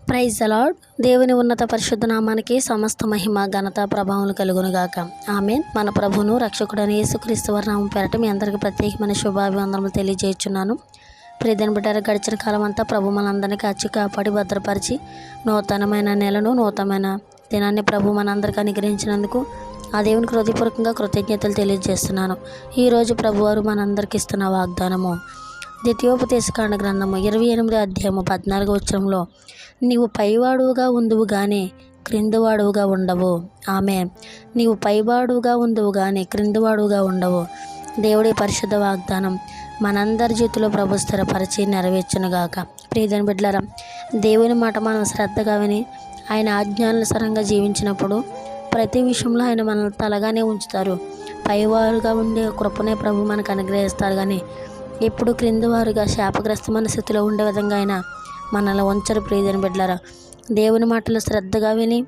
Praise the lord. దేవుని ఉన్నత పరిశుద్ధ నామానికి సమస్త మహిమ ఘనత ప్రభావం కలుగునుగాక. ఆమేన్. మన ప్రభువును రక్షకుడైన యేసుక్రీస్తు వారి నామం పేరట మీ అందరికీ ప్రత్యేకమైన శుభాభివందనలు తెలియజేస్తున్నాను. ప్రియమైన బిడ్డలారా, గడిచిన కాలం అంతా ప్రభు మనందరినీ కాచి కాపాడి భద్రపరిచి నూతనమైన నెలను నూతనమైన దినాన్ని ప్రభు మనందరికీ అనుగ్రహించినందుకు ఆ దేవునికి హృదయపూర్వకంగా కృతజ్ఞతలు తెలియజేస్తున్నాను. ఈరోజు ప్రభువారు మనందరికి ఇస్తున్న వాగ్దానము ద్వితీయోపదేశకాండ గ్రంథము 28వ అధ్యాయము 14వ వచనంలో, నీవు పైవాడుగా ఉందువు గాని క్రిందివాడుగా ఉండవు. నీవు పైవాడుగా ఉందువు గాని క్రిందివాడుగా ఉండవు. దేవుడి పరిశుద్ధ వాగ్దానం మనందరి జీవితంలో ప్రభు స్థిరపరిచి నెరవేర్చునుగాక. ప్రియమైన బిడ్డలారా, దేవుని మాట మనం శ్రద్ధగా విని ఆయన ఆజ్ఞానుసారంగా జీవించినప్పుడు ప్రతి విషయంలో ఆయన మనల్ని తలగానే ఉంచుతారు. పైవారుగా ఉండే కృపనే ప్రభు మనకు అనుగ్రహిస్తారు, కానీ ఎప్పుడు క్రింది వారుగా శాపగ్రస్తమైన స్థితిలో ఉండే విధంగా ఆయన మనల్ని ఉంచరు. ప్రియమైన బిడ్డలారా, దేవుని మాటలు శ్రద్ధగా విని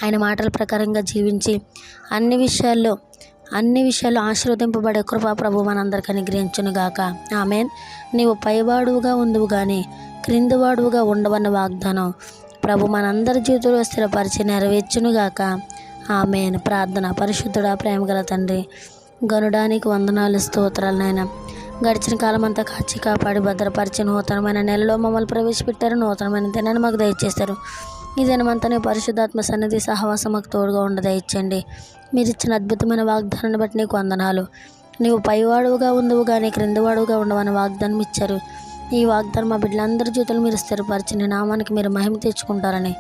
ఆయన మాటల ప్రకారంగా జీవించి అన్ని విషయాల్లో ఆశీర్వదింపబడే కృప ప్రభు మనందరికీ అనుగ్రహించునుగాక. ఆమేన్. నీవు పైవాడుగా ఉందువు కానీ క్రిందివాడుగా ఉండవన్న వాగ్దానం ప్రభు మనందరి జీవితంలో స్థిరపరిచి నెరవేర్చునుగాక. ఆమేన్. ప్రార్థన. పరిశుద్ధుడా, ప్రేమగల తండ్రి, గనుడానికి వందనాలు, స్తోత్రాలు నాయన. గడిచిన కాలం అంతా కాచి కాపాడి భద్రపరిచి నూతనమైన నెలలో మమ్మల్ని ప్రవేశపెట్టారు. నూతనమైన దినాన్ని మాకు దయచేశారు. ఈ దినమంతా నీ పరిశుద్ధాత్మ సన్నిధి సహవాసం మాకు తోడుగా ఉండ దయచేయండి. మీరు ఇచ్చిన అద్భుతమైన వాగ్దానాన్ని బట్టి నీకు వందనాలు. నీవు పైవాడుగా ఉందువు కానీ క్రిందివాడుగా ఉండవని వాగ్దానం ఇచ్చారు. ఈ వాగ్దానం మా బిడ్డలందరి జీవితంలో మీరు స్థిరపరిచి నీ నామానికి మీరు మహిమ తెచ్చుకుంటారని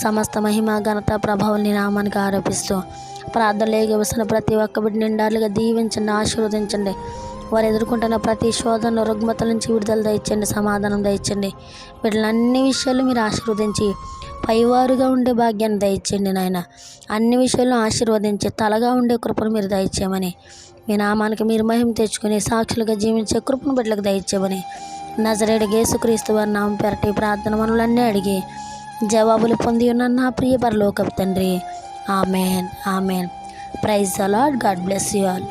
సమస్త మహిమ ఘనత ప్రభావం నీ నామానికి ఆరోపిస్తూ ప్రార్థనలు ఎగవసిన ప్రతి ఒక్క బిడ్డ నిండాలుగా దీవించండి, ఆశీర్వదించండి. వారు ఎదుర్కొంటున్న ప్రతి శోధన రుగ్మతల నుంచి విడుదల దయచండి, సమాధానం దయచండి. వీటిని అన్ని విషయాలు మీరు ఆశీర్వదించి పైవారుగా ఉండే భాగ్యాన్ని దయచేయండి నాయన. అన్ని విషయాల్లో ఆశీర్వదించి తలగా ఉండే కృపను మీరు దయచేయమని, మీ నామానికి మీరు మహిమ తెచ్చుకుని సాక్షులుగా జీవించే కృపను బిడ్డలకు దయచేయమని నజరేయుడైన యేసుక్రీస్తు వారి నామం పేరట ఈ ప్రార్థన మనలన్నీ అడిగి జవాబులు పొంది ఉన్న నా ప్రియ పరలోకపు తండ్రి. Amen. Amen. Praise the Lord. God bless you all.